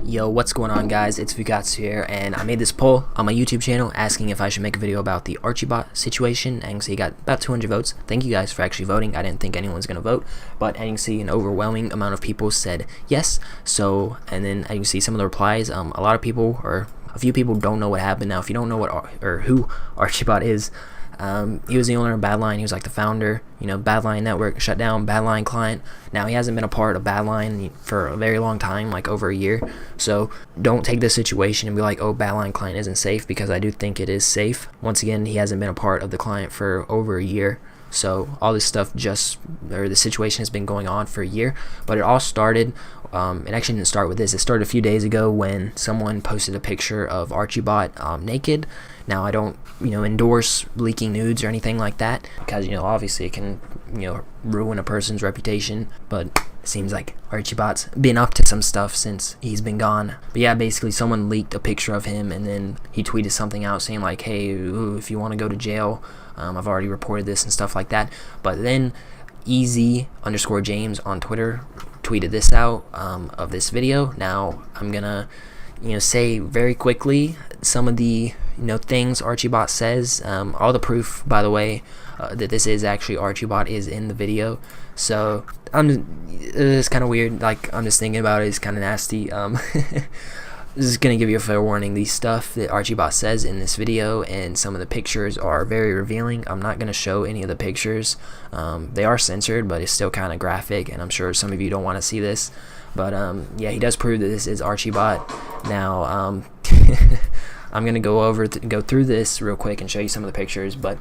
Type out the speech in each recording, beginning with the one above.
Yo, what's going on, guys? It's Vatu here, and I made this poll on my YouTube channel asking if I should make a video about the Archybot situation, and so you got about 200 votes. Thank you guys for actually voting. I didn't think anyone was going to vote, but as you can see, an overwhelming amount of people said yes. So, and then as you can see some of the replies, a lot of people, or a few people, don't know what happened. Now, if you don't know what or who Archybot is, he was the owner of Badline. He was like the founder. Badline Network shut down, Badline client. Now he hasn't been a part of Badline for a very long time, like over a year. So don't take this situation and be like, oh, Badline client isn't safe, because I do think it is safe. Once again, he hasn't been a part of the client for over a year. So all this stuff the situation has been going on for a year, but it all started, it actually didn't start with this. It started a few days ago when someone posted a picture of Archybot naked. Now, I don't, endorse leaking nudes or anything like that, because, obviously it can, ruin a person's reputation, but it seems like Archybot's been up to some stuff since he's been gone. But yeah, basically someone leaked a picture of him, and then he tweeted something out saying like, hey, if you want to go to jail, I've already reported this and stuff like that. But then EZ_James on Twitter tweeted this out of this video. Now I'm gonna say very quickly some of the things Archybot says. All the proof, by the way, that this is actually Archybot is in the video. So it's kind of weird. Like, I'm just thinking about it. It's kind of nasty. This is going to give you a fair warning. The stuff that Archybot says in this video and some of the pictures are very revealing. I'm not going to show any of the pictures. They are censored, but it's still kind of graphic, and I'm sure some of you don't want to see this. But yeah, he does prove that this is Archybot. Now, I'm going to go through this real quick and show you some of the pictures. But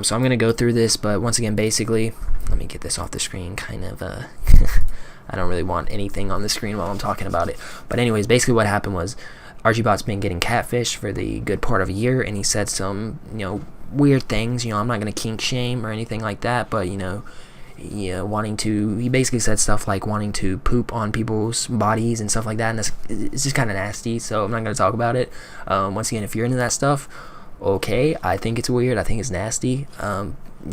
so I'm going to go through this, but once again, basically, let me get this off the screen, kind of I don't really want anything on the screen while I'm talking about it. But anyways, basically what happened was Archybot's been getting catfished for the good part of a year, and he said some, weird things. I'm not going to kink shame or anything like that, but, he basically said stuff like wanting to poop on people's bodies and stuff like that, and it's just kind of nasty, so I'm not going to talk about it. Once again, if you're into that stuff, okay, I think it's weird, I think it's nasty.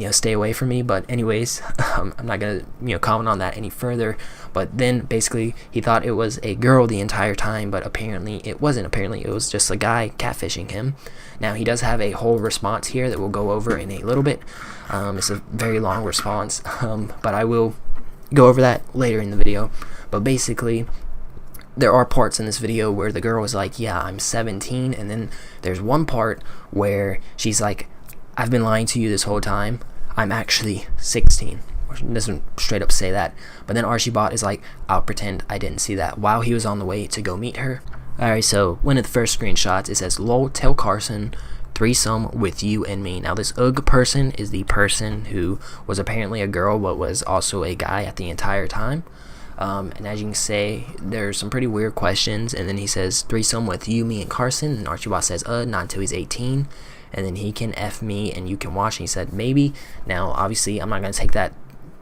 Stay away from me. But anyways, I'm not gonna comment on that any further. But then basically he thought it was a girl the entire time, but apparently it wasn't. Apparently it was just a guy catfishing him. Now, he does have a whole response here that we'll go over in a little bit. It's a very long response, but I will go over that later in the video. But basically, there are parts in this video where the girl was like, yeah, I'm 17, and then there's one part where she's like, I've been lying to you this whole time, I'm actually 16. She doesn't straight up say that, but then Archybot is like, I'll pretend I didn't see that, while he was on the way to go meet her. Alright, so one of the first screenshots, it says, lol, tell Carson, threesome with you and me. Now, this UG person is the person who was apparently a girl, but was also a guy at the entire time. And as you can see, there's some pretty weird questions, and then he says, threesome with you, me, and Carson, and Archybot says, not until he's 18. And then he can F me and you can watch. And he said, maybe. Now, obviously, I'm not going to take that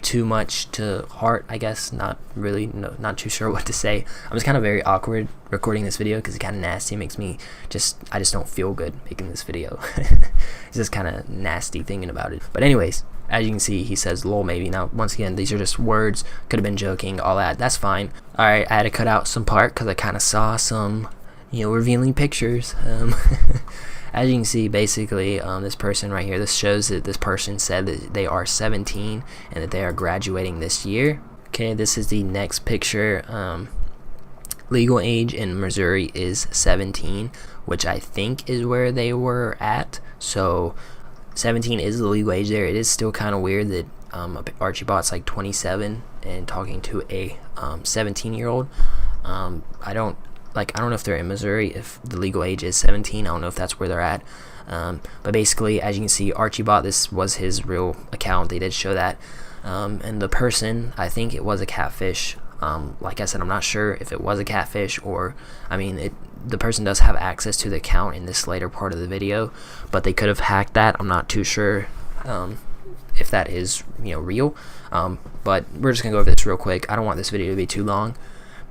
too much to heart, I guess. Not really, not too sure what to say. I'm just kind of very awkward recording this video because it's kind of nasty. It makes me I just don't feel good making this video. It's just kind of nasty thinking about it. But anyways, as you can see, he says, lol, maybe. Now, once again, these are just words. Could have been joking, all that. That's fine. Alright, I had to cut out some part because I kind of saw some, revealing pictures. As you can see, basically, this person right here, this shows that this person said that they are 17 and that they are graduating this year. Okay, this is the next picture. Legal age in Missouri is 17, which I think is where they were at. So 17 is the legal age there. It is still kind of weird that Archybot's like 27 and talking to a 17-year-old. I don't know if they're in Missouri, if the legal age is 17. I don't know if that's where they're at. But basically, as you can see, Archybot, this was his real account. They did show that. And the person, I think it was a catfish. Like I said, I'm not sure if it was a catfish or, the person does have access to the account in this later part of the video, but they could have hacked that. I'm not too sure if that is, real. But we're just going to go over this real quick. I don't want this video to be too long.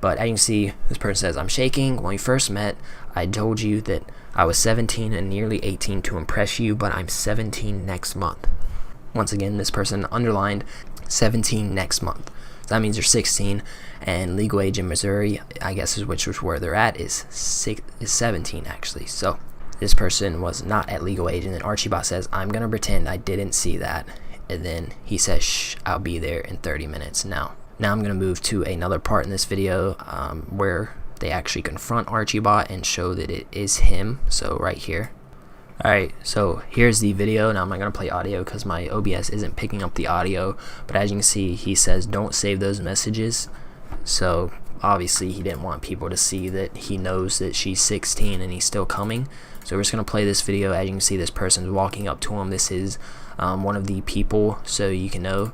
But as you can see, this person says, I'm shaking. When we first met, I told you that I was 17 and nearly 18 to impress you, but I'm 17 next month. Once again, this person underlined 17 next month. So that means they're 16, and legal age in Missouri, I guess is which where they're at, is 17 actually. So this person was not at legal age, and then Archybot says, I'm gonna pretend I didn't see that, and then he says, shh, I'll be there in 30 minutes. Now I'm gonna move to another part in this video where they actually confront Archybot and show that it is him. So right here. Alright, so here's the video. Now I'm not going to play audio because my OBS isn't picking up the audio, but as you can see, he says don't save those messages. So obviously he didn't want people to see that he knows that she's 16 and he's still coming. So we're just going to play this video. As you can see, this person's walking up to him. This is one of the people, so you can know,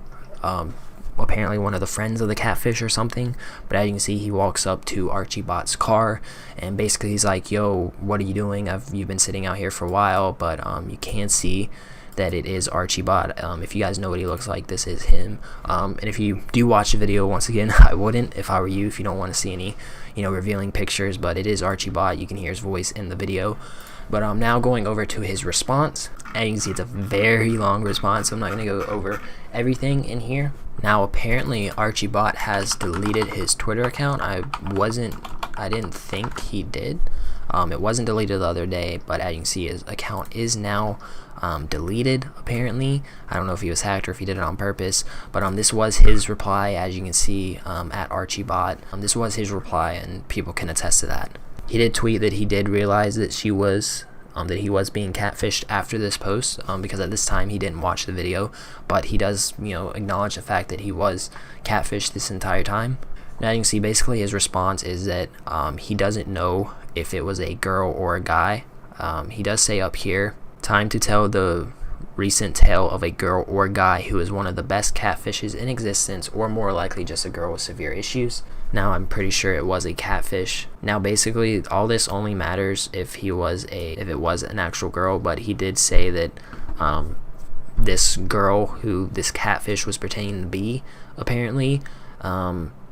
apparently one of the friends of the catfish or something. But as you can see, he walks up to Archybot's car, and basically he's like, yo, what are you doing? You've been sitting out here for a while. But you can see that it is Archybot. If you guys know what he looks like, this is him. And if you do watch the video, once again, I wouldn't if I were you, if you don't want to see any revealing pictures, but it is Archybot. You can hear his voice in the video. But I'm now going over to his response, and you can see it's a very long response, so I'm not going to go over everything in here. Now apparently Archybot has deleted his Twitter account. I didn't think he did. It wasn't deleted the other day, but as you can see, his account is now deleted apparently. I don't know if he was hacked or if he did it on purpose, but this was his reply, as you can see, at Archybot. This was his reply, and people can attest to that. He did tweet that he did realize that he was being catfished after this post, because at this time he didn't watch the video, but he does acknowledge the fact that he was catfished this entire time. Now you can see basically his response is that he doesn't know if it was a girl or a guy. He does say up here, time to tell the recent tale of a girl or guy who is one of the best catfishes in existence, or more likely just a girl with severe issues. Now I'm pretty sure it was a catfish. Now basically all this only matters if it was an actual girl, but he did say that this girl who this catfish was pretending to be apparently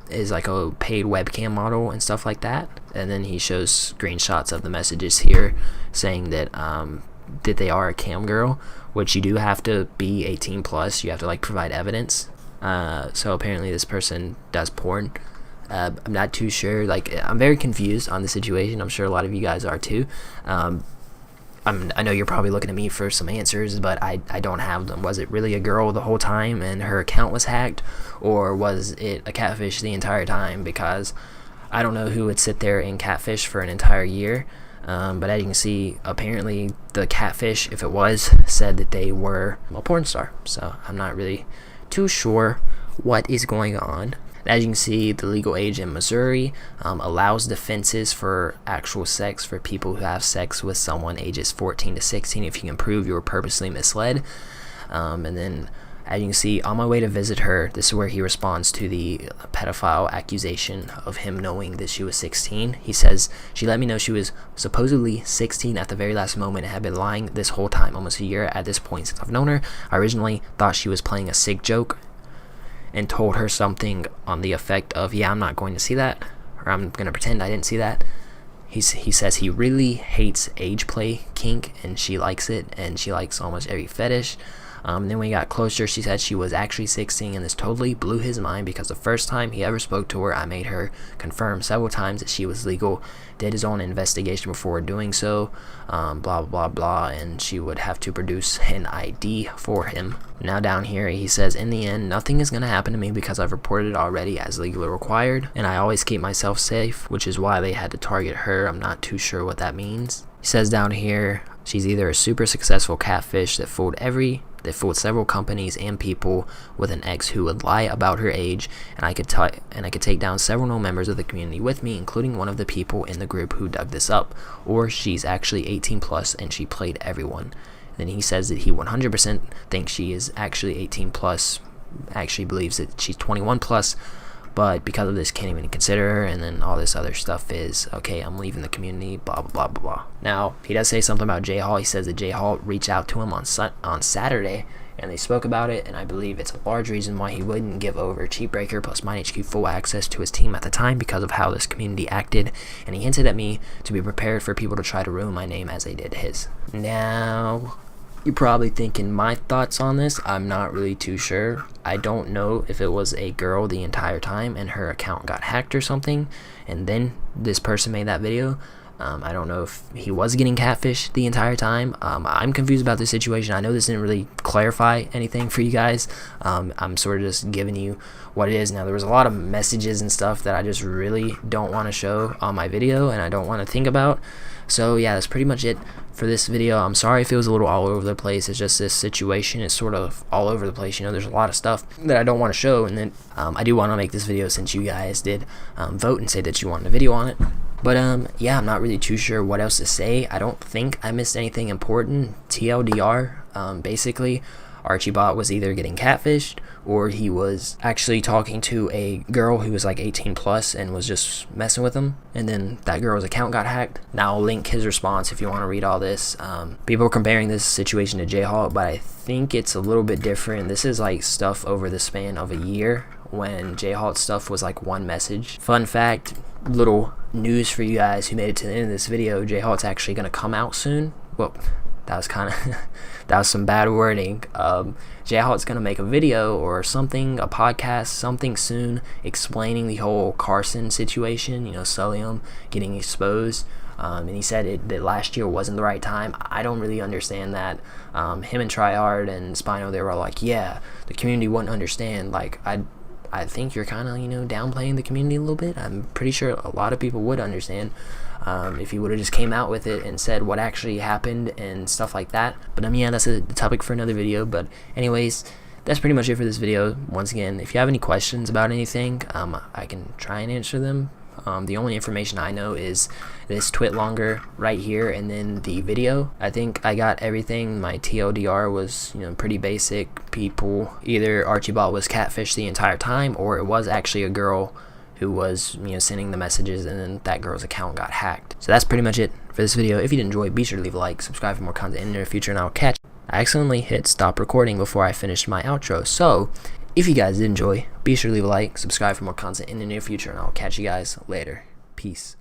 is like a paid webcam model and stuff like that. And then he shows screenshots of the messages here saying that they are a cam girl, which you do have to be 18 plus. You have to provide evidence. So apparently this person does porn. I'm not too sure. I'm very confused on the situation. I'm sure a lot of you guys are too. I know you're probably looking at me for some answers, but I don't have them. Was it really a girl the whole time and her account was hacked, or was it a catfish the entire time? Because I don't know who would sit there and catfish for an entire year. But as you can see, apparently the catfish, if it was, said that they were a porn star. So I'm not really too sure what is going on. As you can see, the legal age in Missouri allows defenses for actual sex for people who have sex with someone ages 14 to 16 if you can prove you were purposely misled. And then, as you can see, on my way to visit her, this is where he responds to the pedophile accusation of him knowing that she was 16. He says, she let me know she was supposedly 16 at the very last moment and had been lying this whole time, almost a year at this point since I've known her. I originally thought she was playing a sick joke and told her something on the effect of, yeah, I'm not going to see that, or I'm going to pretend I didn't see that. He says he really hates age play kink, and she likes it, and she likes almost every fetish. Then when we got closer, she said she was actually 16, and this totally blew his mind because the first time he ever spoke to her, I made her confirm several times that she was legal, did his own investigation before doing so, blah, blah, blah, and she would have to produce an ID for him. Now down here, he says, in the end, nothing is going to happen to me because I've reported it already as legally required, and I always keep myself safe, which is why they had to target her. I'm not too sure what that means. He says down here, she's either a super successful catfish that fooled several companies and people with an ex who would lie about her age, and I could take down several known members of the community with me, including one of the people in the group who dug this up, or she's actually 18 plus and she played everyone. Then he says that he 100% thinks she is actually 18 plus, actually believes that she's 21 plus, but because of this can't even consider her, and then all this other stuff is, okay, I'm leaving the community, blah, blah, blah, blah, blah. Now, he does say something about J Hall. He says that J Hall reached out to him on Saturday, and they spoke about it, and I believe it's a large reason why he wouldn't give over Cheat Breaker plus MindHQ full access to his team at the time because of how this community acted, and he hinted at me to be prepared for people to try to ruin my name as they did his. Now, You're probably thinking my thoughts on this. I'm not really too sure. I don't know if it was a girl the entire time and her account got hacked or something, and then this person made that video. I don't know if he was getting catfished the entire time. I'm confused about this situation. I know this didn't really clarify anything for you guys. I'm sort of just giving you what it is. Now, there was a lot of messages and stuff that I just really don't want to show on my video and I don't want to think about. So yeah, that's pretty much it for this video. I'm sorry if it was a little all over the place. It's just this situation is sort of all over the place. You know, there's a lot of stuff that I don't want to show, and then I do want to make this video since you guys did vote and say that you wanted a video on it. But yeah, I'm not really too sure what else to say. I don't think I missed anything important. TLDR, basically, Archybot was either getting catfished or he was actually talking to a girl who was like 18 plus and was just messing with him, and then that girl's account got hacked. Now I'll link his response if you want to read all this. People are comparing this situation to J-Hawk, but I think it's a little bit different. This is like stuff over the span of a year, when J-Hawk's stuff was like one message. Fun fact, little news for you guys who made it to the end of this video, J-Hawk's actually going to come out soon. Well, that was kind of that was some bad wording. J-Hawk's gonna make a video or something, a podcast, something soon, explaining the whole Carson situation, you know, Sullium getting exposed. And he said that last year wasn't the right time. I don't really understand that. Him and Tryhard and Spino, they were like, yeah, the community wouldn't understand. Like, I think you're kind of, you know, downplaying the community a little bit. I'm pretty sure a lot of people would understand if he would have just came out with it and said what actually happened and stuff like that. But yeah, that's a topic for another video. But anyways, that's pretty much it for this video. Once again, if you have any questions about anything, I can try and answer them. The only information I know is this twit longer right here and then the video. I think I got everything. My TLDR was, you know, pretty basic. People, either Archybot was catfished the entire time or it was actually a girl who was, you know, sending the messages, and then that girl's account got hacked. So that's pretty much it for this video. If you did enjoy, be sure to leave a like, subscribe for more content in the near future, and I'll catch you. I accidentally hit stop recording before I finished my outro, so if you guys did enjoy, be sure to leave a like, subscribe for more content in the near future, and I'll catch you guys later. Peace.